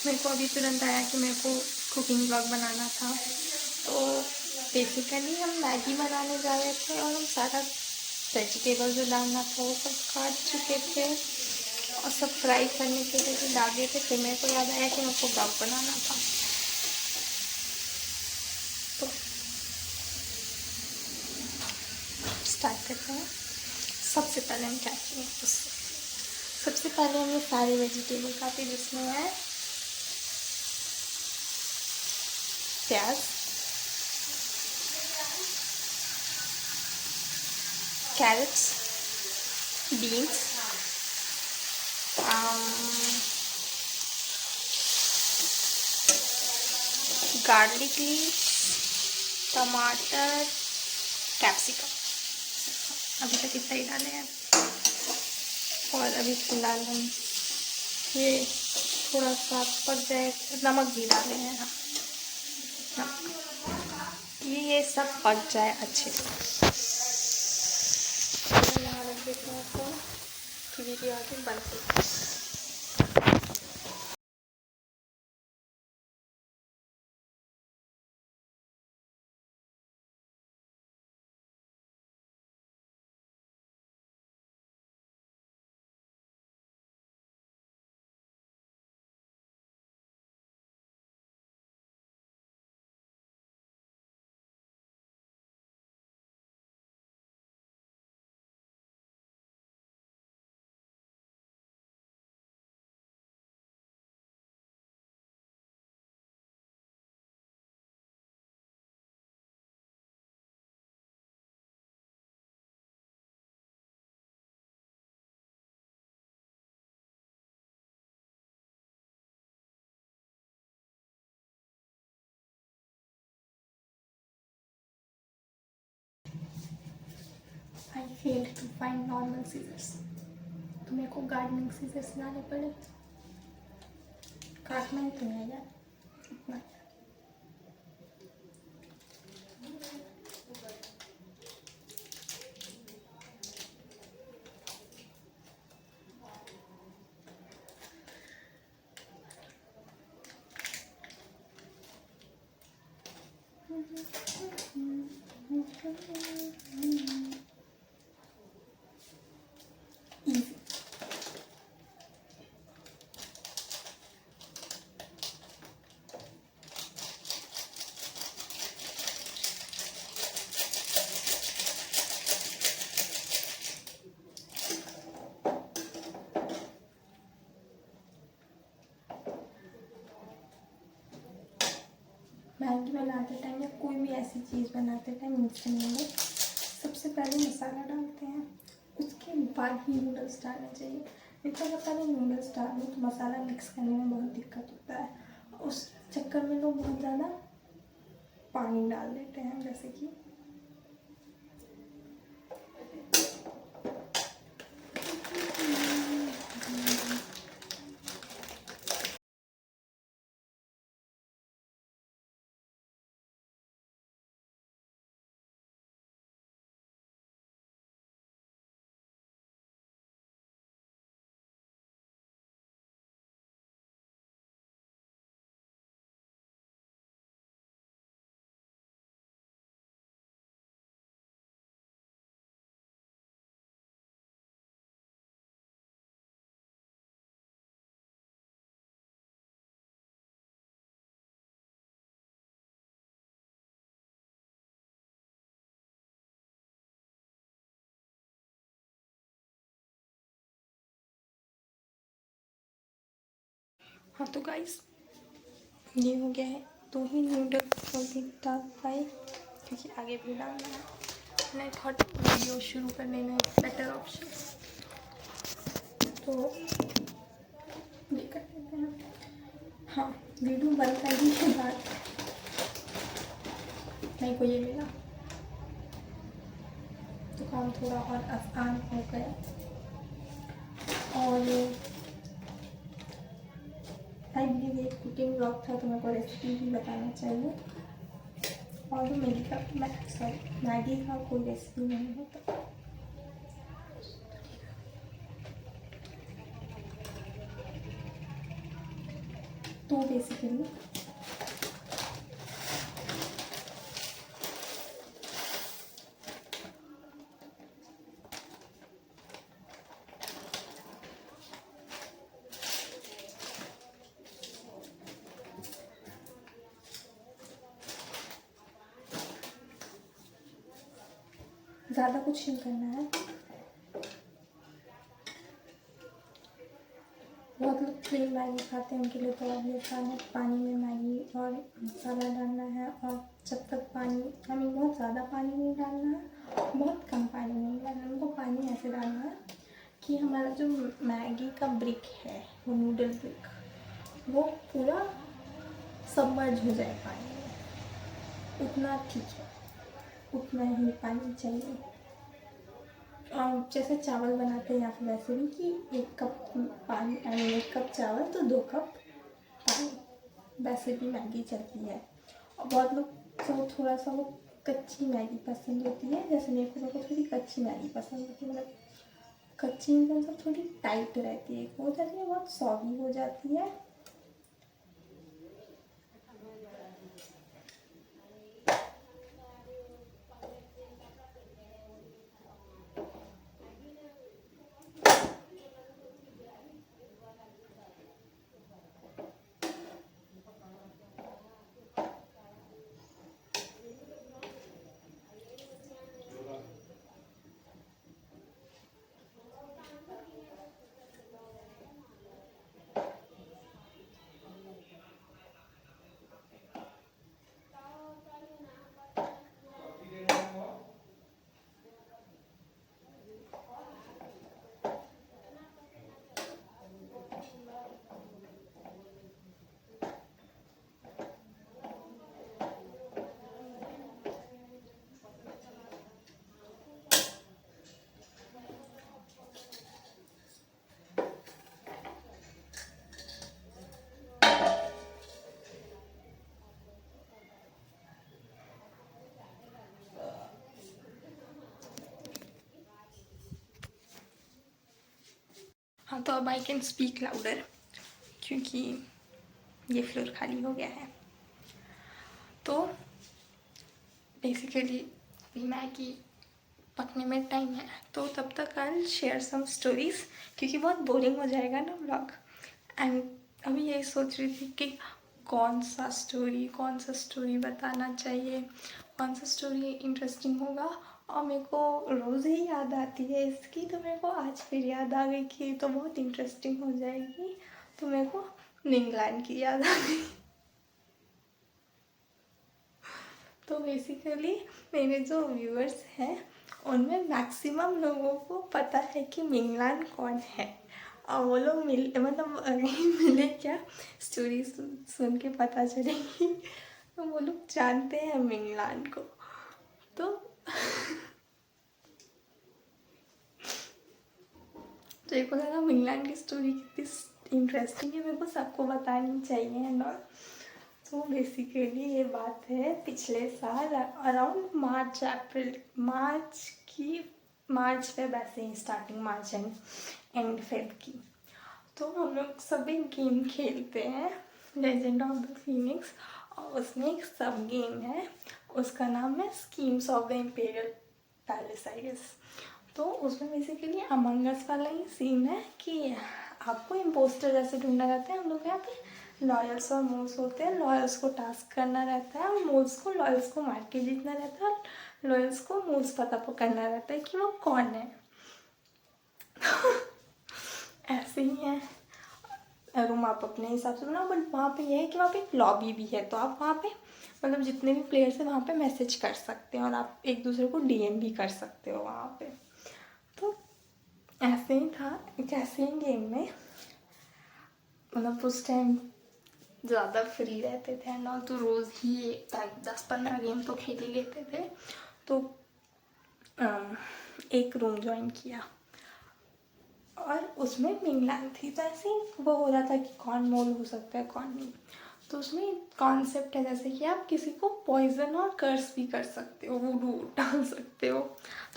मेरे को अभी तुरंत आया कि मेरे को कुकिंग ब्लॉग बनाना था। तो बेसिकली हम मैगी बनाने जा रहे थे और हम सारा वेजिटेबल जो डालना था वो सब काट चुके थे और सब फ्राई करने के लिए भी डाले थे। फिर मेरे को याद आया कि मेरे को ब्लॉग बनाना था। तो स्टार्ट करते हैं। सबसे पहले हम क्या करेंगे उससे, सबसे पहले हम ये सारे वेजिटेबल काटे जिसमें है प्याज, कैरेट्स, बीन्स, गार्लिक लीव्स, टमाटर, कैप्सिकम। अभी तक इतना ही डाले हैं। और अभी फिलहाल हम ये थोड़ा सा पक जाए, नमक भी डाले हैं हम। ये सब पक जाए अच्छे से। यहाँ रख देते हैं तो टीवी की आगे बंद कर। I failed to find normal scissors, तो मेरे को गार्डनिंग सीजर्स लाने पड़े। काटना ही तो है यार इतना। मैगी बनाते टाइम या कोई भी ऐसी चीज़ बनाते टाइम इंस्टेंट नूडल्स सबसे पहले मसाला डालते हैं, उसके बाद ही नूडल्स डालने चाहिए। नहीं तो अगर पहले नूडल्स डाल दो तो मसाला मिक्स करने में बहुत दिक्कत होता है। उस चक्कर में लोग बहुत ज़्यादा पानी डाल देते हैं, जैसे कि हाँ। तो गाइस ये हो गया है, 2 ही नूडल्स अभी डाल पाए क्योंकि आगे भी डालना है। मैं थॉट वीडियो शुरू करने में बेटर ऑप्शन, तो ये कर लेते हैं। हाँ, वीडियो बंद करने के बाद नहीं को ये मिला तो काम थोड़ा और आसान हो गया। और आई बिलीव एक कुकिंग ब्लॉग था तो मेरे को रेसिपी भी बताना चाहिए। और मैगी का कोई रेसिपी नहीं होता। तो बेसिकली ज़्यादा कुछ नहीं करना है। बहुत लोग प्लेन मैगी खाते हैं, उनके लिए तो ऑब्वियस है, पानी में मैगी और मसाला डालना है, और जब तक पानी बहुत ज़्यादा पानी नहीं डालना है, बहुत कम पानी नहीं डालना है, उनको पानी ऐसे डालना है कि हमारा जो मैगी का ब्रिक है, वो नूडल ब्रिक, वो पूरा सबमर्ज हो जाए पानी में। उतना ठीक है, उतना ही पानी चाहिए। और जैसे चावल बनाते हैं या फिर वैसे भी कि 1 कप पानी 1 कप चावल तो 2 कप पानी, वैसे भी मैगी चलती है। और बहुत लोग को थोड़ा सा वो कच्ची मैगी पसंद होती है, जैसे मेरे को थोड़ी कच्ची मैगी पसंद होती है, मतलब कच्ची मतलब थोड़ी टाइट रहती है, हो जाती है, बहुत सॉगी हो जाती है। हाँ, तो अब आई कैन स्पीक लाउडर क्योंकि ये फ्लोर खाली हो गया है। तो बेसिकली मैगी पकने में टाइम है, तो तब तक आई शेयर सम स्टोरीज, क्योंकि बहुत बोरिंग हो जाएगा ना व्लॉग। एंड अभी यही सोच रही थी कि कौन सा स्टोरी बताना चाहिए, कौन सा स्टोरी इंटरेस्टिंग होगा। और मेरे को रोज़ ही याद आती है इसकी, तो मेरे को आज फिर याद आ गई कि तो बहुत इंटरेस्टिंग हो जाएगी, तो मेरे को निंगलैंड की याद आ गई। तो बेसिकली मेरे जो व्यूअर्स हैं उनमें मैक्सिमम लोगों को पता है कि मिंगलान कौन है, और वो लोग मिले क्या, स्टोरी सुन के पता चलेगी, तो वो लोग जानते हैं मिंगलान को। तो मेरे को लगा मिंगलान की स्टोरी कितनी इंटरेस्टिंग है, मेरे को सबको बतानी चाहिए एंड ऑल। तो बेसिकली ये बात है पिछले साल अराउंड मार्च फेब, ऐसे ही स्टार्टिंग मार्च एंड फेब की। तो हम लोग सब एक गेम खेलते हैं, लेजेंड ऑफ द फीनिक्स, और उसमें एक सब गेम है, उसका नाम है schemes of the imperial palace I guess. तो उसमें बेसिकली अमंग अस वाला ही सीन है कि आपको इम्पोस्टर जैसे ढूंढना रहता है। हम लोग यहाँ पे लॉयल्स और मोल्स होते हैं, लॉयल्स को टास्क करना रहता है और मोल्स को लॉयल्स को मार के जीतना रहता है, और लॉयल्स को मोल्स पता करना रहता है कि वो कौन है। ऐसे ही है, रूम आप अपने हिसाब से बनाओ, बट वहाँ पे ये है कि वहाँ पे एक लॉबी भी है, तो आप वहाँ पे मतलब जितने भी प्लेयर्स हैं वहाँ पे मैसेज कर सकते हैं, और आप एक दूसरे को डीएम भी कर सकते हो वहाँ पे। तो ऐसे ही था, ऐसे ही गेम में मतलब उस टाइम ज़्यादा फ्री रहते थे ना, तो रोज़ ही 10-15 गेम तो खेल ही लेते थे। तो एक रूम ज्वाइन किया और उसमें मिंगलान थी, तो ऐसे ही वो हो रहा था कि कौन मोल हो सकता है कौन नहीं। तो उसमें कॉन्सेप्ट है जैसे कि आप किसी को पॉइजन और कर्स भी कर सकते हो, वुडू डाल सकते हो।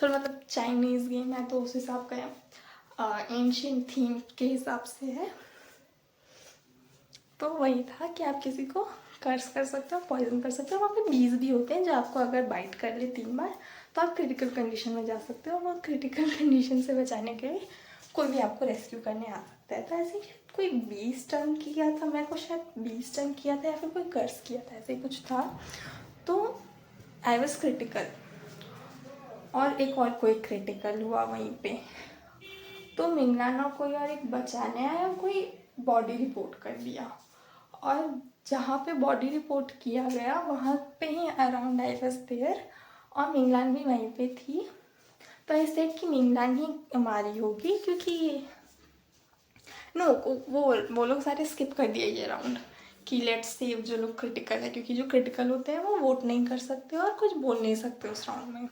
थोड़ा मतलब चाइनीज़ गेम है, तो उस हिसाब का एंशियंट थीम के हिसाब से है। तो वही था कि आप किसी को कर्स कर सकते हो, पॉइजन कर सकते हो। वहाँ पे बीज भी होते हैं जो आपको अगर बाइट कर ले 3 बार तो आप क्रिटिकल कंडीशन में जा सकते हो। वो क्रिटिकल कंडीशन से बचाने के लिए कोई भी आपको रेस्क्यू करने आ सकता है। तो ऐसे कोई 20 टर्न किया था मेरे को, शायद 20 टर्न किया था या फिर कोई कर्स किया था, ऐसे ही कुछ था। तो आई वॉज क्रिटिकल और एक और कोई क्रिटिकल हुआ वहीं पे। तो मिंगलान और कोई और एक बचाने आया, कोई बॉडी रिपोर्ट कर दिया। और जहाँ पे बॉडी रिपोर्ट किया गया वहाँ पे ही अराउंड आई वाज देयर और मिंगलान भी वहीं पे थी। तो आई सेड कि मिंगलान ही मारी होगी, क्योंकि नो वो लोग सारे स्किप कर दिए ये राउंड कि लेट्स सेव जो लोग क्रिटिकल है, क्योंकि जो क्रिटिकल होते हैं वो वोट नहीं कर सकते और कुछ बोल नहीं सकते उस राउंड में।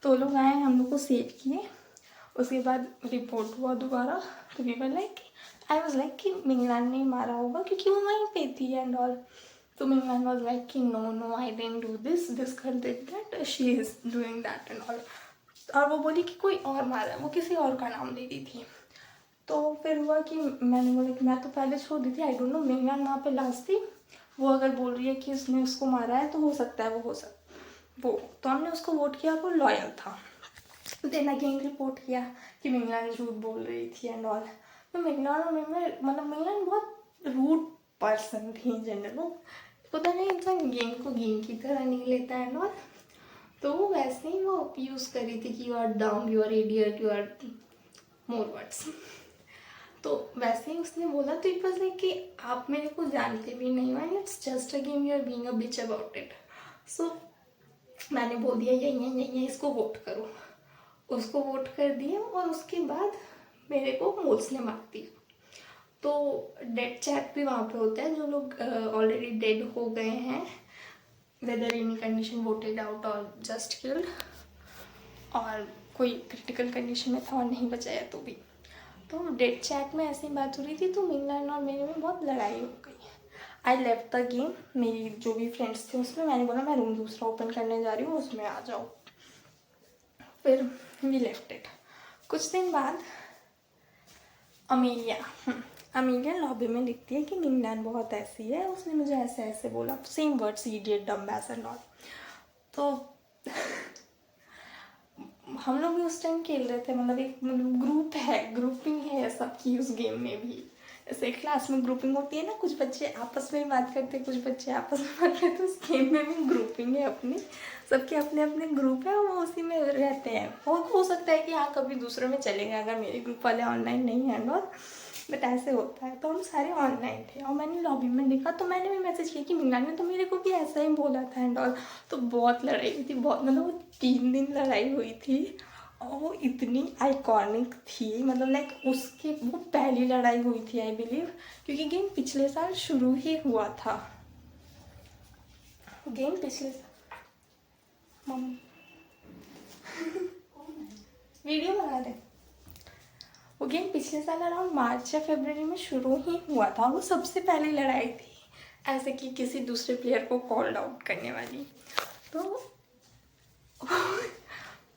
तो वो लोग आए, हम लोग को सेव किए। उसके बाद रिपोर्ट हुआ दोबारा, तो we were like, I was like कि मिंगलान ने मारा होगा क्योंकि वो वहीं पे थी एंड ऑल। तो मिंगलान वॉज लाइक कि no I didn't do this girl did that, she is doing that and all. और वो बोली कि कोई और मारा है, वो किसी और का नाम ले रही थी। तो फिर हुआ कि मैंने बोला कि मैं तो पहले छोड़ दी थी, आई डोंट नो, मिंगलान वहाँ पे लास्ट थी। वो अगर बोल रही है कि उसने उसको मारा है तो हो सकता है वो तो हमने उसको वोट किया, वो लॉयल था। देन अगेन रिपोर्ट किया कि मिंगलान झूठ बोल रही थी एंड ऑल। तो मिंगलान और मिंगलान बहुत रूड पर्सन थी इन जनरल। वो पता नहीं इंसान गेम को गेम की तरह नहीं लेता है एंड ऑल। तो वो वैसे ही वो यूज़ कर रही थी कि you are down, you are idiot, you are more words. तो वैसे ही उसने बोला, तो इट वॉज लाइक कि आप मेरे को जानते भी नहीं हो and it's just a game, you are being a bitch about it. So मैंने बोल दिया यही है, इसको वोट करो। उसको वोट कर दिया और उसके बाद मेरे को मोल्स ने मार दी। तो डेड चैट भी वहाँ पे होता है, जो लोग ऑलरेडी डेड हो गए हैं, whether any condition voted out और जस्ट किल्ड, और कोई क्रिटिकल कंडीशन में था और नहीं बचाया तो भी। तो डेड चैट में ऐसी बात हो रही थी, तो मिंगलान और मेरे में बहुत लड़ाई हो गई। आई लेफ्ट द गेम, मेरी जो भी फ्रेंड्स थे उसमें मैंने बोला मैं रूम दूसरा ओपन करने जा रही हूँ, उसमें आ जाओ। फिर वी लेफ्ट इट। कुछ दिन बाद अमीलिया लॉबी में लिखती है कि मिंगलान बहुत ऐसी है, उसने मुझे ऐसे ऐसे बोला, सेम वर्ड्स, इडियट, डम, बैस एंड ऑल। तो हम लोग भी उस टाइम खेल रहे थे, मतलब एक ग्रुपिंग है सबकी उस गेम में भी। जैसे क्लास में ग्रुपिंग होती है ना, कुछ बच्चे आपस में बात करते हैं, कुछ बच्चे आपस में बात करते हैं, उस गेम में भी ग्रुपिंग है अपनी, सबके अपने अपने ग्रुप है, वो उसी में रहते हैं। हो सकता है कि हाँ कभी दूसरों में चले गए अगर मेरे ग्रुप वाले ऑनलाइन नहीं हैं और, बट ऐसे होता है। तो हम सारे ऑनलाइन थे और मैंने लॉबी में देखा, तो मैंने भी मैसेज किया कि मिंगलान ने तो मेरे को भी ऐसा ही बोला था एंड ऑल। तो बहुत लड़ाई हुई थी, बहुत, मतलब वो 3 दिन लड़ाई हुई थी और वो इतनी आइकॉनिक थी, मतलब लाइक उसकी वो पहली लड़ाई हुई थी आई बिलीव, क्योंकि गेम पिछले साल शुरू ही हुआ था। गेम पिछले साल वीडियो बना रहे, वो गेम पिछले साल अराउंड मार्च या फरवरी में शुरू ही हुआ था। वो सबसे पहली लड़ाई थी ऐसे कि किसी दूसरे प्लेयर को कॉल्ड आउट करने वाली। तो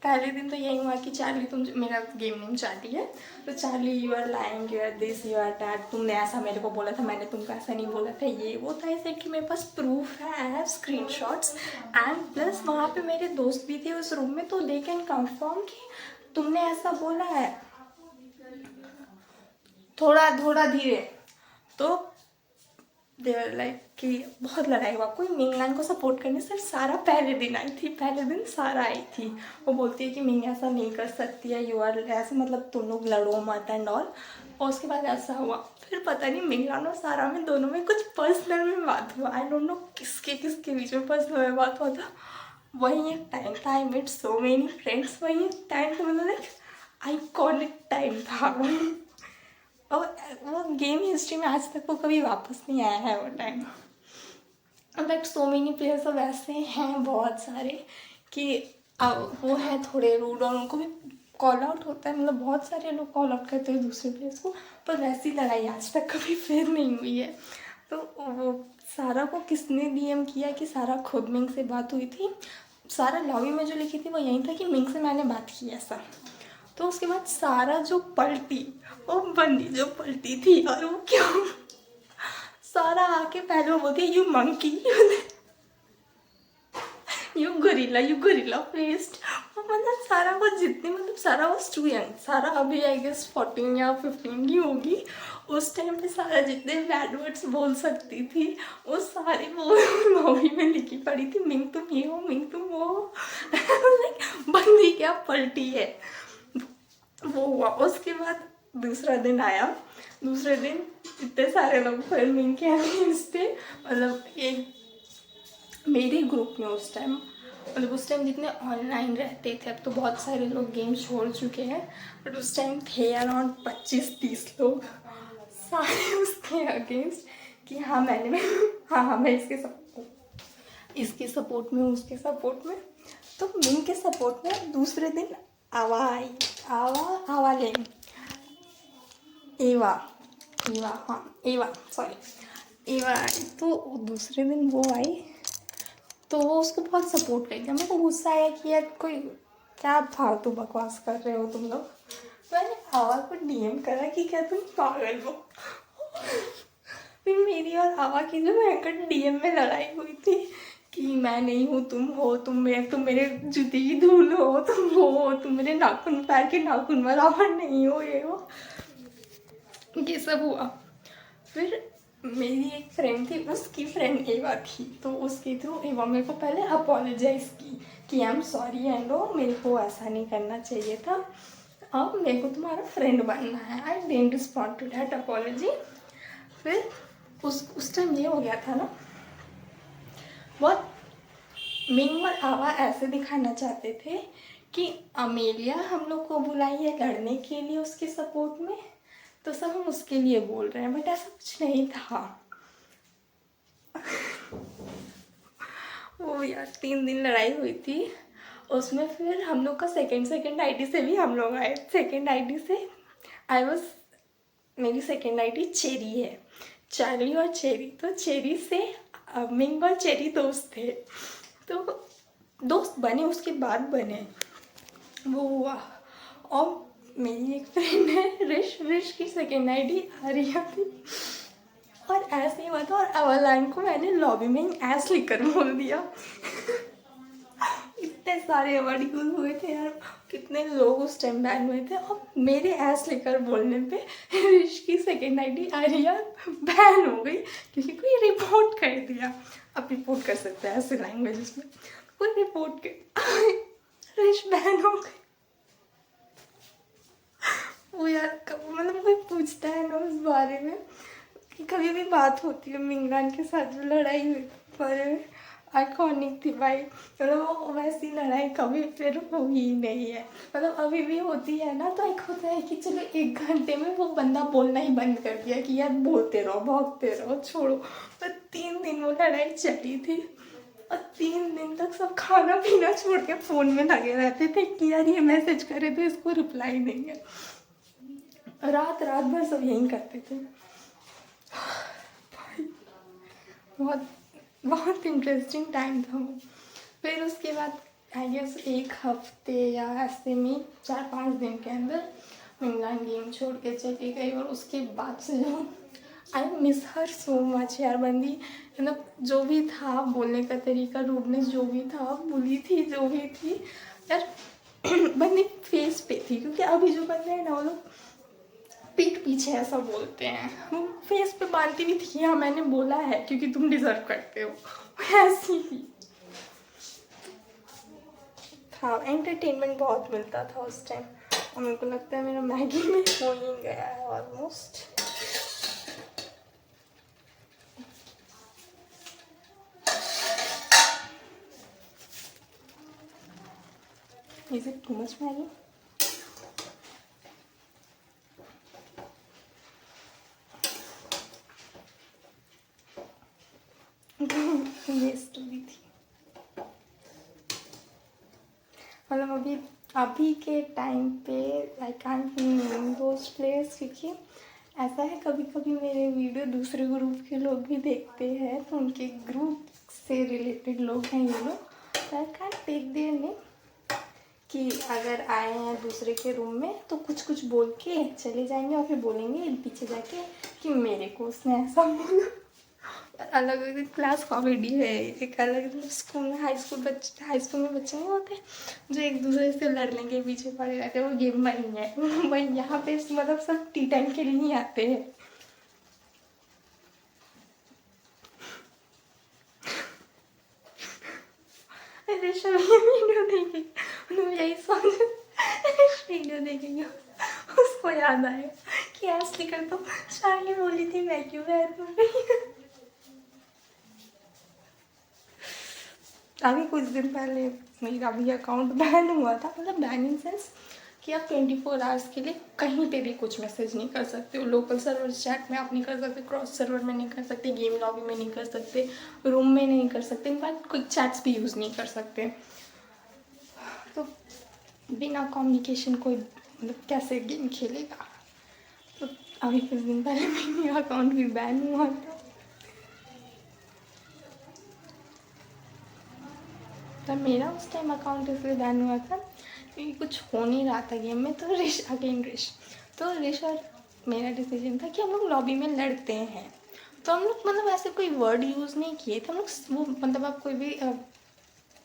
पहले दिन तो यही हुआ कि चार्ली, तुम, मेरा गेम नेम चार्ली है, तो Charlie you are lying, you are this, you are that, तुमने ऐसा मेरे को बोला था, मैंने तुमको ऐसा नहीं बोला था, ये वो था। ऐसे कि मेरे पास प्रूफ है, I have screenshots and plus वहाँ पे मेरे दोस्त भी थे उस रूम में, तो दे कैन कंफर्म कि तुमने ऐसा बोला है, थोड़ा थोड़ा धीरे। तो देवर लाइक कि बहुत लड़ाई हुआ। कोई मिंगलान को सपोर्ट करने, सिर्फ सारा पहले दिन आई थी, पहले दिन सारा आई थी। वो बोलती है कि मिंग ऐसा नहीं कर सकती है, यू आर ऐसे, मतलब तुम लोग लड़ो मत एंड ऑल। और उसके बाद ऐसा हुआ, फिर पता नहीं मिंगलान और सारा में दोनों में कुछ पर्सनल में बात हुआ, आई डोंट नो किसके किसके बीच में पर्सनल में बात हुआ था। वही एक टाइम था, I met so many friends, वही एक टाइम था, मतलब लाइक आइकॉनिक टाइम था। और वो गेम हिस्ट्री में आज तक वो कभी वापस नहीं आया है वो time. But so many players अब ऐसे हैं बहुत सारे कि वो है थोड़े रूड और उनको भी कॉल आउट होता है, मतलब बहुत सारे लोग कॉल आउट करते हैं दूसरे प्लेयर्स को, पर वैसी लड़ाई आज तक कभी फिर नहीं हुई है। तो वो सारा को किसने डीएम किया कि सारा खुद मिंग से बात हुई थी, सारा लॉबी में जो लिखी थी वो यही था कि मिंग से मैंने बात की ऐसा। तो उसके बाद सारा जो पलटी, वो बंदी जो पलटी थी, और वो क्यों सारा आके पहले वो बोलती है you monkey, you gorilla faced. मतलब सारा वो जितने मतलब सारा वो टू यंग, सारा अभी आई गेस 14 या 15 की होगी। उस टाइम पे सारा जितने बैड वर्ड्स बोल सकती थी वो सारी वो मूवी में लिखी पड़ी थी, मिंग तुम ये हो, मिंग तुम वो हो। Like, बंदी क्या पलटी है। वो हुआ, उसके बाद दूसरा दिन आया। दूसरे दिन इतने सारे लोग फिर मिंग के अगेंस्ट थे। मतलब एक मेरे ग्रुप में उस टाइम, मतलब उस टाइम जितने ऑनलाइन रहते थे, अब तो बहुत सारे लोग गेम छोड़ चुके हैं, बट उस टाइम थे अराउंड 25-30 लोग, सारे उसके अगेंस्ट कि हाँ मैंने हाँ मैं इसके सपोर्ट में, उसके सपोर्ट में। तो मिंग के सपोर्ट में दूसरे दिन आवा आई, आवा लेन एवा एवा हाँ एवा सॉरी एवा आई। तो दूसरे दिन वो आई तो वो उसको बहुत सपोर्ट कर दिया। मेरे को गुस्सा आया कि यार कोई क्या फालतू बकवास कर रहे हो तुम लोग। मैंने आवा को डीएम करा कि क्या तुम पागल हो। फिर मेरी और आवा की जो भयंकर डीएम में लड़ाई हुई थी कि मैं नहीं हूँ तुम हो, तुम मेरे जूती की धूल हो, तुम वो हो, तुम मेरे नाखून पैर के नाखून बराबर नहीं हो, ये हो, ये सब हुआ। फिर मेरी एक फ्रेंड थी, उसकी फ्रेंड एवा थी, तो उसके थ्रू एवा मेरे को पहले अपोलोजाइज़ की कि आई एम सॉरी एंड ओ, मेरे को ऐसा नहीं करना चाहिए था, अब मेरे को तुम्हारा फ्रेंड बनना है। I didn't respond to that apology. फिर उस टाइम ये हो गया था ना, बहुत मिंग और आवा ऐसे दिखाना चाहते थे कि अमेलिया हम लोग को बुलाई है लड़ने के लिए उसके सपोर्ट में, तो सब हम उसके लिए बोल रहे हैं, बट ऐसा कुछ नहीं था। वो यार 3 दिन लड़ाई हुई थी उसमें। फिर हम लोग का सेकंड आईडी से भी हम लोग आए। सेकंड आईडी से मेरी सेकंड आईडी चेरी है, चार्ली और चेरी। तो चेरी से मिंग और चेरी दोस्त थे, तो दोस्त बने, उसके बाद बने वो हुआ। और मेरी एक फ्रेंड है रिश की सेकेंड आईडी आर्या थी। और ऐसे ही हुआ था, और अवलाइन को मैंने लॉबी में ऐस लिखकर बोल दिया। इतने सारे अवार्ड यूज हुए थे यार, कितने लोग उस टाइम बैन हुए थे, और मेरे ऐस लेकर बोलने पे रिश की सेकेंड आईडी आर्या बैन हो गई क्योंकि कोई रिपोर्ट कर दिया। अब रिपोर्ट कर सकता है ऐसे लैंग्वेजेस में, कोई रिपोर्ट कर रिश बैन हो गई। वो यार मतलब कोई पूछता है ना उस बारे में कि कभी भी बात होती है मिंगरान के साथ जो लड़ाई हुई पर आइकॉनिक थी भाई। मतलब वो वैसी लड़ाई कभी फिर हुई ही नहीं है। मतलब अभी भी होती है ना तो एक होता है कि चलो 1 घंटे में वो बंदा बोलना ही बंद कर दिया कि यार बोलते रहो भौंकते रहो छोड़ो। पर 3 दिन वो लड़ाई चली थी और 3 दिन तक सब खाना पीना छोड़ के फ़ोन में लगे रहते थे कि यार ये मैसेज करे तो इसको रिप्लाई नहीं है। रात भर सब यही करते थे। बहुत इंटरेस्टिंग टाइम था वो। फिर उसके बाद आई गेस 1 हफ्ते या ऐसे में 4-5 दिन के अंदर मिंगलान गेम छोड़ के चली गई। और उसके बाद से जो I miss her so much यार। बंदी मतलब जो भी था बोलने का तरीका, रूडनेस जो भी था, बुली थी जो भी थी यार, बंदी फेस पे थी। क्योंकि अभी जो बंदे हैं ना वो लोग पीठ पीछे ऐसा बोलते हैं, वो फेस पे बांधती भी थी हाँ मैंने बोला है क्योंकि तुम डिजर्व करते हो, ऐसी ही था। एंटरटेनमेंट बहुत मिलता था उस टाइम। और मेरे को लगता है मेरा मैगी में हो ही गया है almost. Is it too much Maggi? Waste भी थी। मतलब अभी के टाइम पे I can't name those places, क्योंकि ऐसा है कभी कभी मेरे वीडियो दूसरे ग्रुप के लोग भी देखते हैं तो उनके ग्रुप से रिलेटेड लोग हैं ये लोग, तो I can't take their name कि अगर आए हैं दूसरे के रूम में तो कुछ बोल के चले जाएंगे और फिर बोलेंगे पीछे जाके कि मेरे को उसने ऐसा बोला। अलग अलग क्लास कॉमेडी है, एक अलग स्कूल में हाई स्कूल में बच्चे नहीं होते जो एक दूसरे से लड़ने के पीछे पड़े रहते हैं, वो गेम वही है। वही यहाँ पे मतलब सब टी टाइम के लिए ही आते हैं। ऋषभ ये वीडियो देखेगी, उन्होंने यही सोच वीडियो देखेंगे उसको याद आया कि ऐसे कर तो चार्ली बोली थी मैं क्यों बैन हो गई। अभी कुछ दिन पहले मेरा भी अकाउंट बैन हुआ था, मतलब बैन इन सेंस कि आप 24 आवर्स के लिए कहीं पे भी कुछ मैसेज नहीं कर सकते हो। लोकल सर्वर चैट में आप नहीं कर सकते, क्रॉस सर्वर में नहीं कर सकते, गेम लॉबी में नहीं कर सकते, रूम में नहीं कर सकते, इनफैक्ट क्विक चैट्स भी यूज़ नहीं कर सकते। तो बिना कम्युनिकेशन कोई मतलब कैसे गेम खेलेगा। तो अभी कुछ दिन पहले मेरा अकाउंट भी बैन हुआ था। तो मेरा उस टाइम अकाउंट इसलिए बैन हुआ था क्योंकि कुछ हो नहीं रहा था गेम में। तो ऋष और मेरा डिसीजन था कि हम लोग लॉबी में लड़ते हैं। तो हम लोग मतलब ऐसे कोई वर्ड यूज़ नहीं किए थे हम लोग। वो मतलब आप कोई भी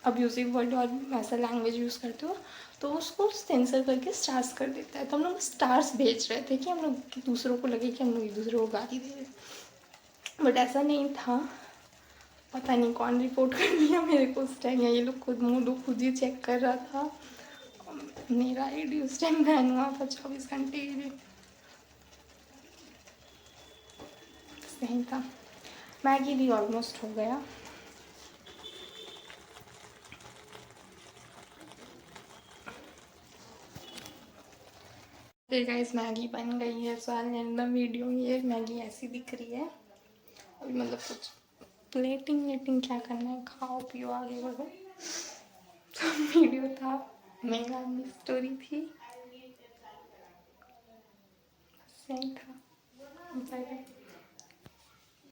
अब्यूजिव वर्ड और ऐसा लैंग्वेज यूज़ करते हो तो उसको सेंसर करके स्टार्स कर देता है। तो हम लोग स्टार्स भेज रहे थे कि हम लोग दूसरों को लगे कि हम लोग एक दूसरे को गाली दे रहे, बट ऐसा नहीं था। पता नहीं कौन रिपोर्ट कर दिया मेरे को उस टाइम, या ये लोग खुद ही चेक कर रहा था। मेरा आईडी उस टाइम बैन हुआ था 24 घंटे के लिए। सही था। मैगी भी ऑलमोस्ट हो गया। फिर गाइस मैगी बन गई है। So and the video. ये मैगी ऐसी दिख रही है अभी, मतलब कुछ प्लेटिंग क्या करना है, खाओ पियो आगे बढ़ो। तो वीडियो था, मेरा स्टोरी थी, सही था। Bye bye.